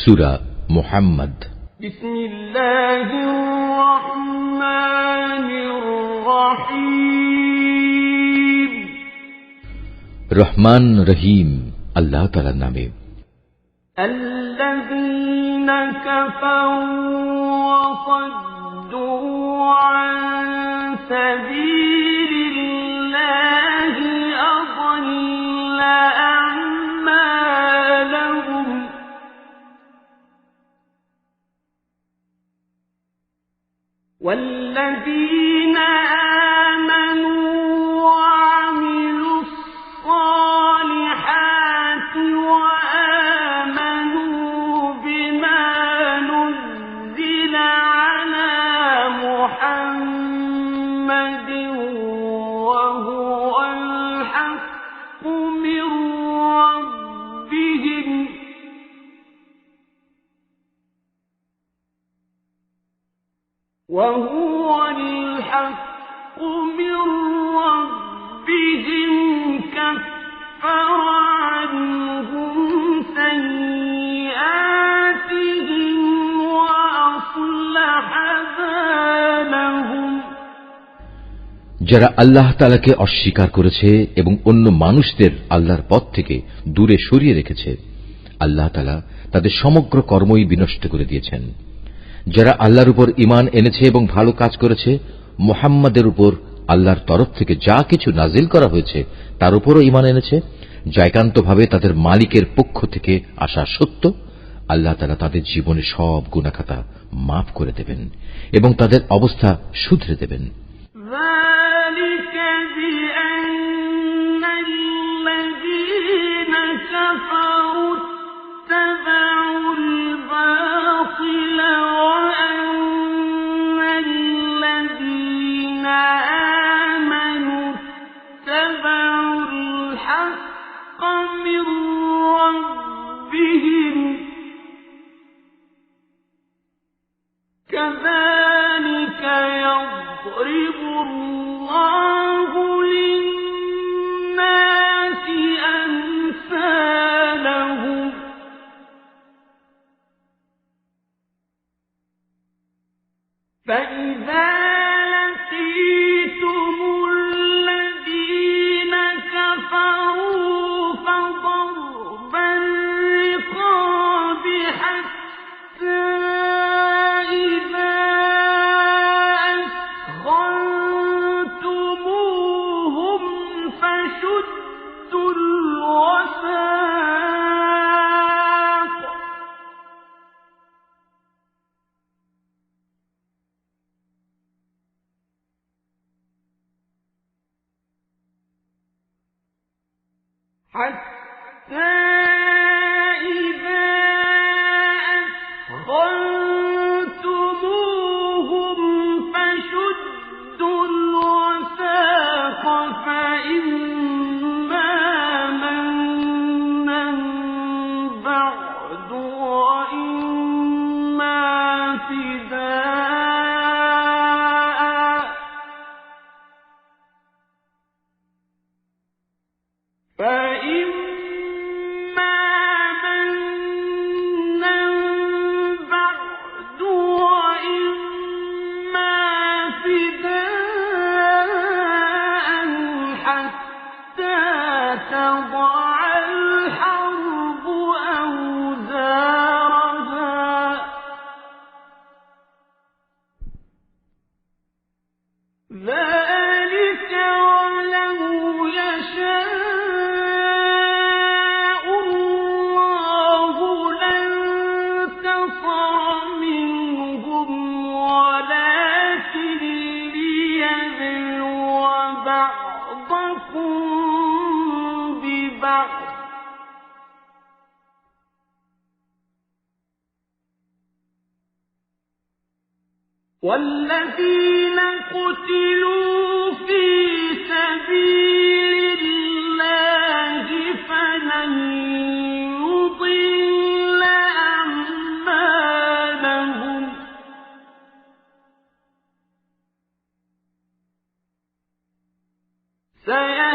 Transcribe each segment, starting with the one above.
সূরা মুহাম্মদ। বিসমিল্লাহির রহমানির রহিম। রহমান রহিম আল্লাহ তাআলার নামে। আল্লাযীনা কাফারু ওয়া সাদ্দু আন সাবিলিল্লাহি আযাল্লা আ'মালাহুম ওয়াল্লাযীনা আমানু ওয়া আমিলুস সালিহাতি ওয়া আমানু বিমা নুজ্জিলা আলা মুহাম্মাদিন ওয়া হুয়াল হাক্কু মির রাব্বিহিম وهو الحق من ربهم كفر عنهم سيئاتهم وأصلح بالهم। যারা আল্লাহ তাআলাকে অস্বীকার করেছে এবং অন্য মানুষদের আল্লাহর পথ থেকে দূরে সরিয়ে রেখেছে, আল্লাহ তাআলা তাদের সমগ্র কর্মই বিনষ্ট করে দিয়েছেন। যারা আল্লাহর উপর ঈমান এনেছে এবং ভালো কাজ করেছে, মুহাম্মাদের উপর আল্লাহর তরফ থেকে যা কিছু নাজিল করা হয়েছে তার উপরও ঈমান এনেছে, যা একান্তভাবে তাদের মালিকের পক্ষ থেকে আসা সত্য, আল্লাহ তাআলা তাদের জীবনে সব গুনাহ খাতা মাফ করে দেবেন এবং তাদের অবস্থা শুধরে দেবেন। كذلك يضرب الله للناس أمثالهم فإذا لقيتم الذين كفروا فضرب الرقاب حتى إذا أثخنتموهم فشدوا الوثاق فإما منا بعد وإما فداء ذلك ولو يشاء الله لانتصر منهم ولكن ليبلو بعضكم ببعض والذين قتلوا في سبيل الله فلن يضل أعمالهم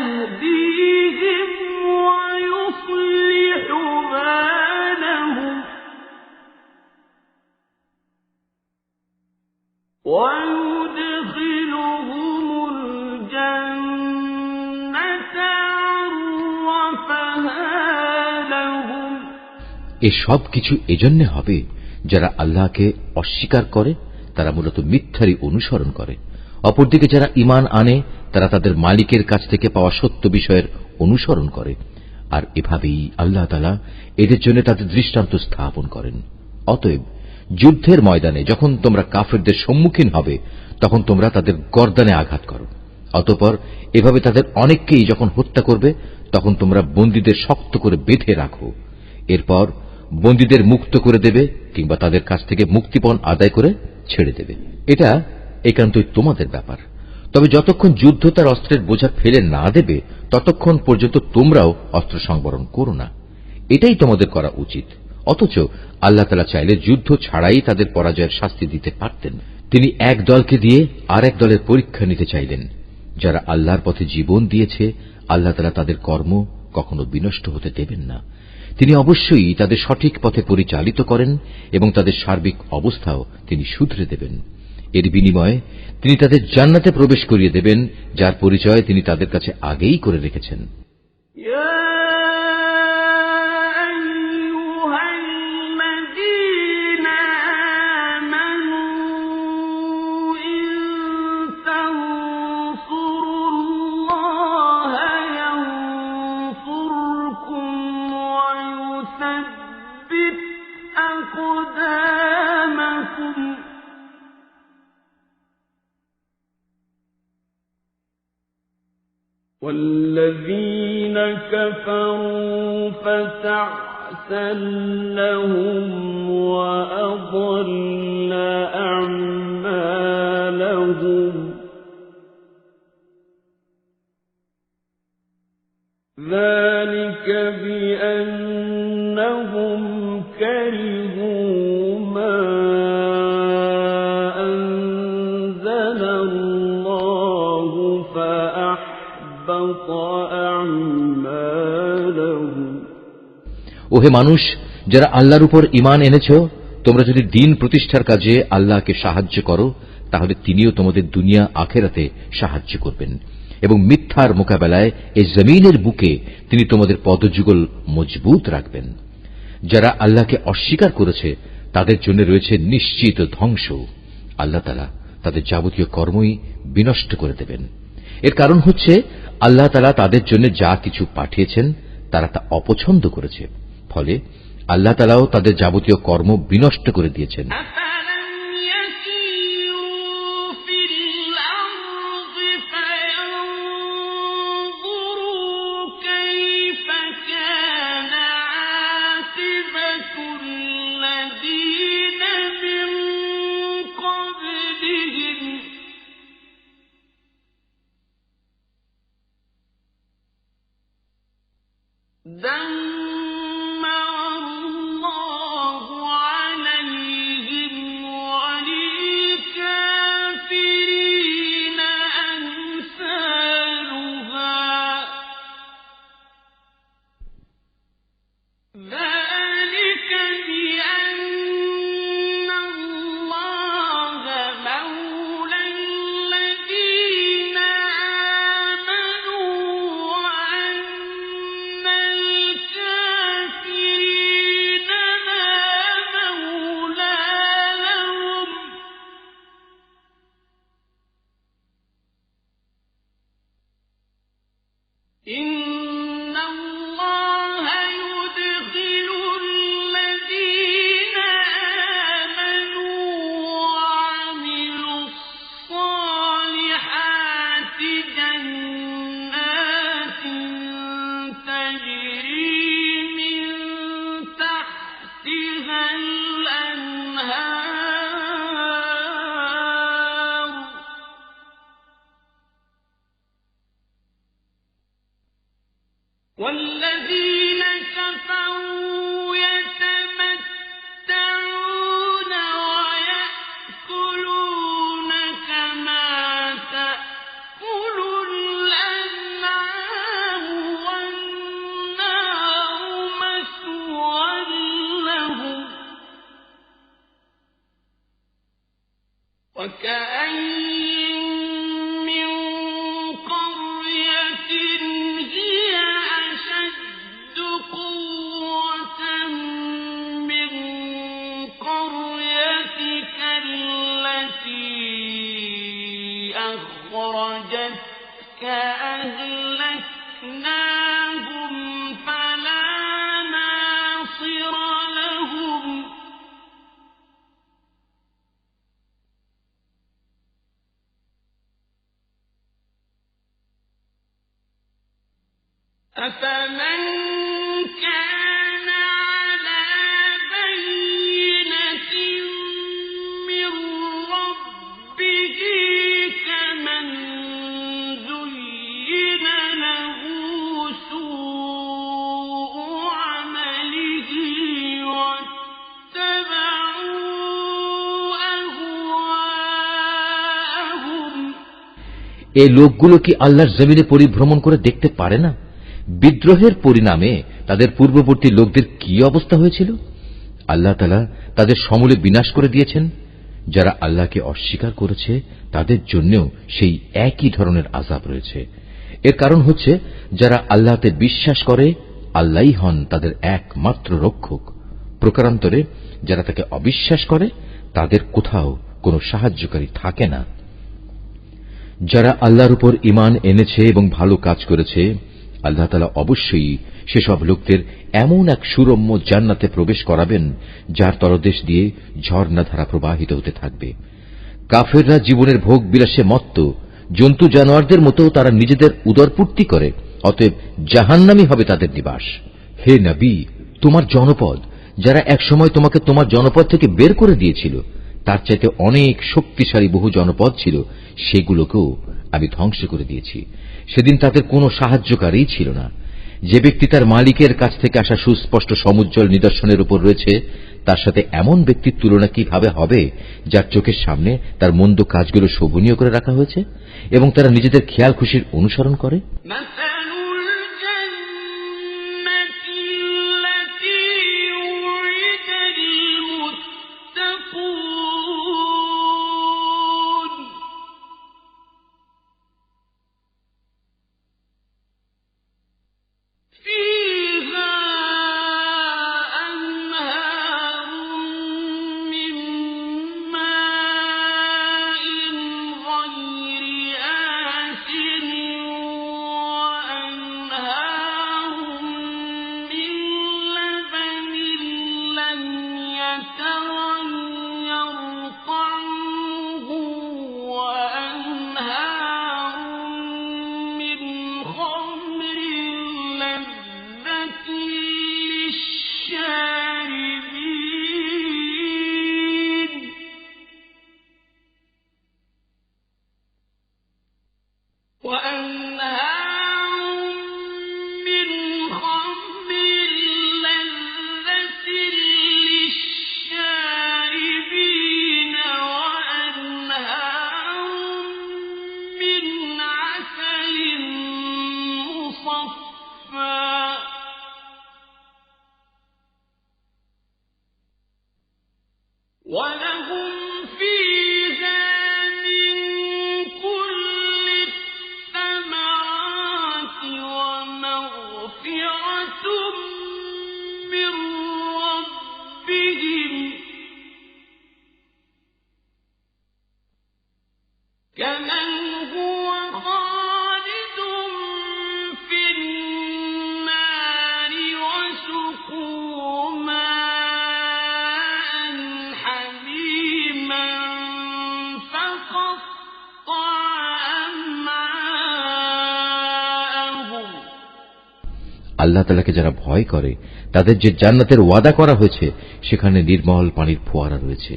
سيهديهم ويصلح بالهم ويدخلهم الجنة عرفها لهم এ সব কিছু এজন্য হবে যারা আল্লাহকে অস্বীকার করে, তারা মূলত মিথ্যারই অনুসরণ করে। অপরদিকে যারা ঈমান আনে তারা তাদের মালিকের কাছ থেকে পাওয়া সত্য বিষয়ের অনুসরণ করে, আর এভাবেই আল্লাহ তাআলা এদের জন্য তাদের দৃষ্টান্ত স্থাপন করেন। অতএব যুদ্ধের ময়দানে যখন তোমরা কাফেরদের সম্মুখীন হবে তখন তোমরা তাদের গর্দানে আঘাত করো। অতঃপর এভাবে তাদের অনেককেই যখন হত্যা করবে তখন তোমরা বন্দীদের শক্ত করে বেঁধে রাখো। এরপর বন্দীদের মুক্ত করে দেবে কিংবা তাদের কাছ থেকে মুক্তিপণ আদায় করে ছেড়ে দেবে। এটা একান্তই তোমাদের ব্যাপার। তবে যতক্ষণ যুদ্ধ তার অস্ত্রের বোঝা ফেলে না দেবে ততক্ষণ পর্যন্ত তোমরাও অস্ত্র সংবরণ করো না। এটাই তোমাদের করা উচিত। অথচ আল্লাহ তাআলা চাইলে যুদ্ধ ছাড়াই তাদের পরাজয়ের শাস্তি দিতে পারতেন। তিনি এক দলকে দিয়ে আর এক দলের পরীক্ষা নিতে চাইলেন। যারা আল্লাহর পথে জীবন দিয়েছে আল্লাহ তাআলা তাদের কর্ম কখনো বিনষ্ট হতে দেবেন না। তিনি অবশ্যই তাদের সঠিক পথে পরিচালিত করেন এবং তাদের সার্বিক অবস্থাও তিনি শুধরে দেবেন। এর বিনিময়ে তিনি তাদের জান্নাতে প্রবেশ করিয়ে দেবেন, যার পরিচয় তিনি তাদের কাছে আগেই করে রেখেছেন। والذين كفروا فتعسا لهم وأضل أعمالهم ذلك بأنهم كرهوا ما أنزل الله فأحبط أعمالهم ওহে মানুষ, যারা আল্লাহর উপর ঈমান এনেছ, তোমরা যদি দ্বীন প্রতিষ্ঠার কাজে আল্লাহকে সাহায্য করো তাহলে তিনিও তোমাদের দুনিয়া আখিরাতে সাহায্য করবেন এবং মিথ্যার মোকাবেলায় এই জমিনের বুকে তিনি তোমাদের পদযুগল মজবুত রাখবেন। যারা আল্লাহকে অস্বীকার করেছে তাদের জন্য রয়েছে নিশ্চিত ধ্বংস। আল্লাহ তাআলা তাদের যাবতীয় কর্মই বিনষ্ট করে দেবেন। এর কারণ হচ্ছে আল্লাহ তাআলা তাদের জন্য যা কিছু পাঠিয়েছেন তারা তা অপছন্দ করেছে, ফলে আল্লাহ তাআলাও তাদের যাবতীয় কর্ম বিনষ্ট করে দিয়েছেন। والذين كفروا يتمتعون ويأكلون كما تأكل الأنعام والنار مثوى لهم وكأين من قرية هي أشد قوة من قريتك التي أخرجتك أهلكناهم فلا ناصر لهم أفمن كان على بينة من ربه كمن زين له سوء عمله واتبعوا أهواءهم এই লোকগুলো কি আল্লাহর জমিনে পরিভ্রমণ করে দেখতে পারে না বিদ্রোহের পরিণামে তাদের পূর্ববর্তী লোকদের কি অবস্থা হয়েছিল আল্লাহ তাআলা তাদের সমূলে বিনাশ করে দিয়েছেন যারা আল্লাহকে অস্বীকার করেছে তাদের জন্যও সেই একই ধরনের আযাব রয়েছে এর কারণ হচ্ছে যারা আল্লাহতে বিশ্বাস করে আল্লাহই হন তাদের একমাত্র রক্ষক প্রকারান্তরে যারা তাকে অবিশ্বাস করে তাদের কোথাও কোনো সাহায্যকারী থাকে না যারা আল্লাহর উপর ঈমান এনেছে এবং ভালো কাজ করেছে আল্লাহ তাআলা অবশ্যই সেসব লোকদের এমন এক সুরম্য জান্নাতে প্রবেশ করাবেন যার তলদেশ দিয়ে ঝর্ণাধারা প্রবাহিত হতে থাকবে কাফেররা জীবনের ভোগ বিলাসে মত্ত জন্তু জানোয়ারদের মতো তারা নিজেদের উদরপূর্তি করে অতএব জাহান্নামই হবে তাদের নিবাস হে নবী তোমার জনপদ যারা একসময় তোমাকে তোমার জনপদ থেকে বের করে দিয়েছিল তার চাইতে অনেক শক্তিশালী বহু জনপদ ছিল সেগুলোকেও আমি ধ্বংস করে দিয়েছি সেদিন তাদের কোনো সাহায্যকারী ছিল না যে ব্যক্তি তার মালিকের কাছ থেকে আসা সুস্পষ্ট সমুজ্জ্বল নিদর্শনের উপর রয়েছে তার সাথে এমন ব্যক্তির তুলনা কিভাবে হবে যার চোখের সামনে তার মন্দ কাজগুলো শোভনীয় করে রাখা হয়েছে এবং তারা নিজেদের খেয়াল খুশির অনুসরণ করে আল্লাহ তাআলাকে যারা ভয় করে তাদের যে জান্নাতের ওয়াদা করা হয়েছে সেখানে নির্মল পানির ফোয়ারা রয়েছে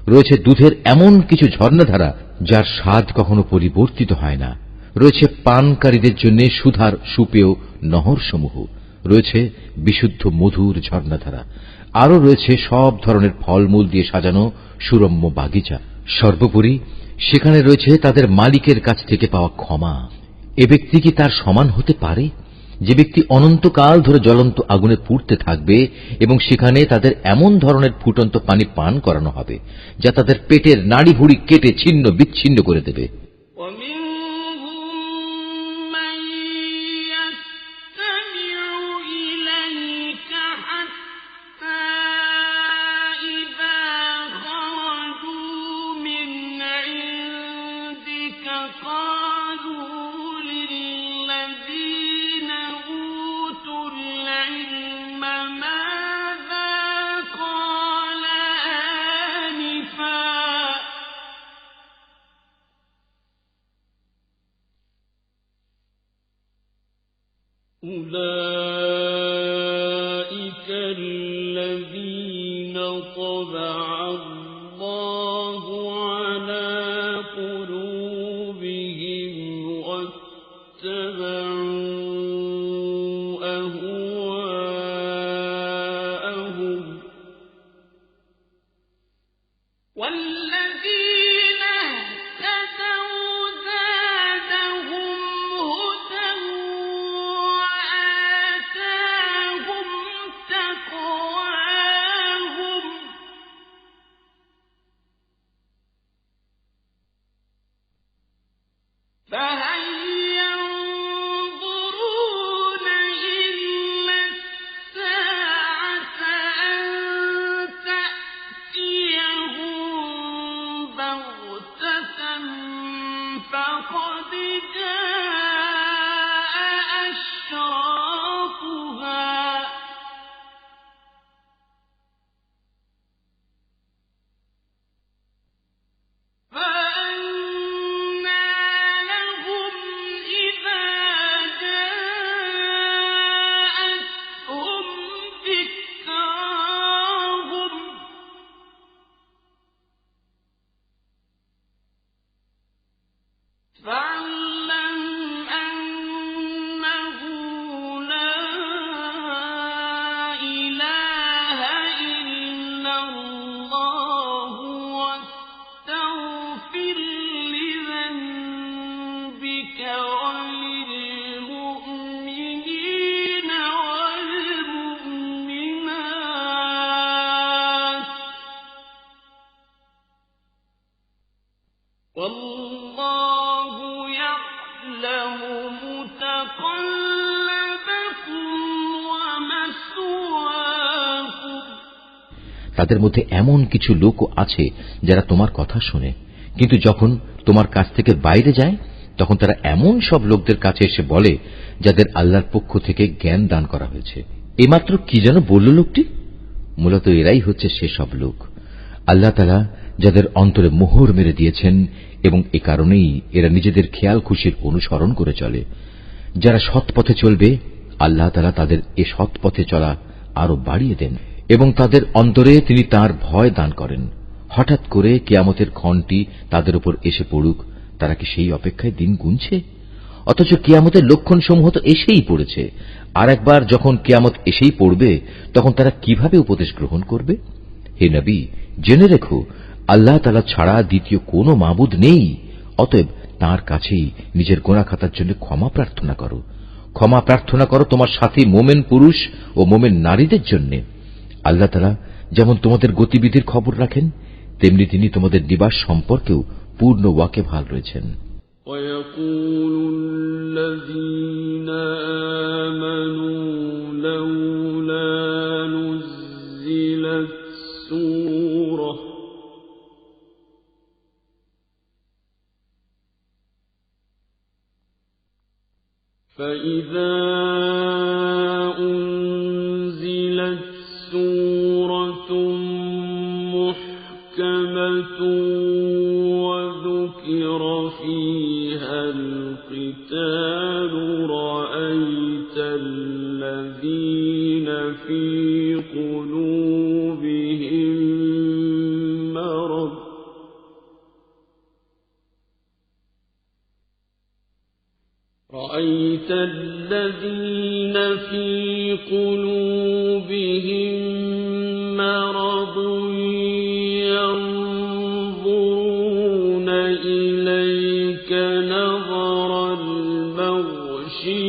রয়েছে দুধের এমন কিছু ঝর্ণাধারা যার স্বাদ কখনো পরিবর্তিত হয় না রয়েছে পানকারীদের জন্য সুধার সুপেয় নহরসমূহ রয়েছে বিশুদ্ধ মধুর ঝর্ণাধারা আরও রয়েছে সব ধরনের ফলমূল দিয়ে সাজানো সুরম্য বাগিচা সর্বোপরি সেখানে রয়েছে তাদের মালিকের কাছ থেকে পাওয়া ক্ষমা এ ব্যক্তি কি তার সমান হতে পারে যে ব্যক্তি অনন্তকাল ধরে জ্বলন্ত আগুনে পুড়তে থাকবে এবং সেখানে তাদের এমন ধরনের ফুটন্ত পানি পান করানো হবে যা তাদের পেটের নাড়ি ভুড়ি কেটে ছিন্ন বিচ্ছিন্ন করে দেবে। أولئك الذين طبع الله على قلوبهم واتبعوا أهواءهم والذين اهتدوا زادهم هدى وآتاهم تقواهم فهل ينظرون إلا الساعة أن تأتيهم بغتة فقد جاء أشراطها فأنى لهم إذا جاءتهم ذكراهم فاعلم أنه لا إله إلا الله واستغفر لذنبك وللمؤمنين والمؤمنات والله يعلم متقلبكم ومثواكم তাদের মধ্যে এমন কিছু লোকও আছে যারা তোমার কথা শোনে, কিন্তু যখন তোমার কাছ থেকে বাইরে যায় তখন তারা এমন সব লোকদের কাছে এসে বলে যাদের আল্লাহর পক্ষ থেকে জ্ঞান দান করা হয়েছে। এইমাত্র কি যেন বলল লোকটি? মূলত এরাই হচ্ছে সেসব লোক আল্লাহ তাআলা যাদের অন্তরে মোহর মেরে দিয়েছেন, এবং এ কারণেই এরা নিজেদের খেয়াল খুশির অনুসরণ করে চলে। যারা সৎ পথে চলবে আল্লাহ তাআলা তাদের এ সৎ পথে চলা আরো বাড়িয়ে দেন এবং তাদের অন্তরে তিনি তার ভয় দান করেন। হঠাৎ করে কিয়ামতের ক্ষণটি তাদের উপর এসে পড়ুক, তারা কি সেই অপেক্ষায় দিন গুনছে? অথচ কিয়ামতের লক্ষণসমূহ তো এসেই পড়েছে। আর একবার যখন কিয়ামত এসেই পড়বে তখন তারা কিভাবে উপদেশ গ্রহণ করবে? হে নবী, জেনে রেখো আল্লাহ তাআলা ছাড়া দ্বিতীয় কোনো মাবুদ নেই। অতএব তাঁর কাছেই নিজের গুনাহ খাতার জন্য ক্ষমা প্রার্থনা করো। ক্ষমা প্রার্থনা করো তোমার সাথী মোমেন পুরুষ ও মোমেন নারীদের জন্য। আল্লাহ তাআলা যেমন তোমাদের গতিবিধির খবর রাখেন, তেমনি তিনি তোমাদের নিবাস সম্পর্কেও পূর্ণ ওয়াকিবহাল রয়েছেন। ويقول الذين آمنوا لولا نزلت سورة فإذا أنزلت سورة محكمة وذكر فيها القتال رأيت الذين في قلوبهم مرض رأيت الذين في قلوبهم مرض ينظرون إليك نظر المغشي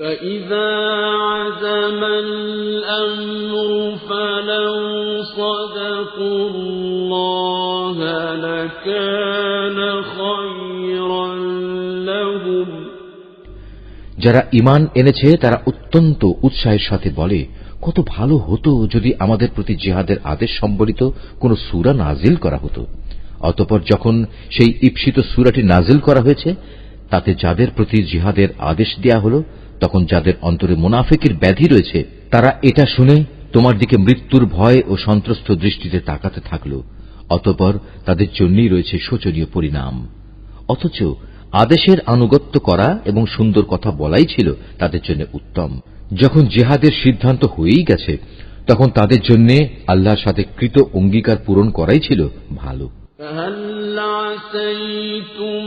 فإذا عزم الأمر فلو صدقوا الله لكان خيرا لهم যারা ঈমান এনেছে তারা অত্যন্ত উৎসাহের সাথে বলে, কত ভালো হতো যদি আমাদের প্রতি জিহাদের আদেশ সম্বলিত কোন সূরা নাজিল করা হতো। অতঃপর যখন সেই ঈপ্সিত সূরাটি নাজিল করা হয়েছে, তাতে যাদের প্রতি জিহাদের আদেশ দেয়া হলো, তখন যাদের অন্তরে মুনাফিকের ব্যাধি রয়েছে, তারা এটা শুনে তোমার দিকে মৃত্যুর ভয় ও সন্ত্রস্ত দৃষ্টিতে তাকাতে থাকল। অতঃপর তাদের জন্যই রয়েছে শোচনীয় পরিণাম। অথচ আদেশের আনুগত্য করা এবং সুন্দর কথা বলাই ছিল তাদের জন্য উত্তম। যখন জিহাদের সিদ্ধান্ত হয়েই গেছে, তখন তাদের জন্য আল্লাহর সাথে কৃত অঙ্গীকার পূরণ করাই ছিল ভালো। فهل عسيتم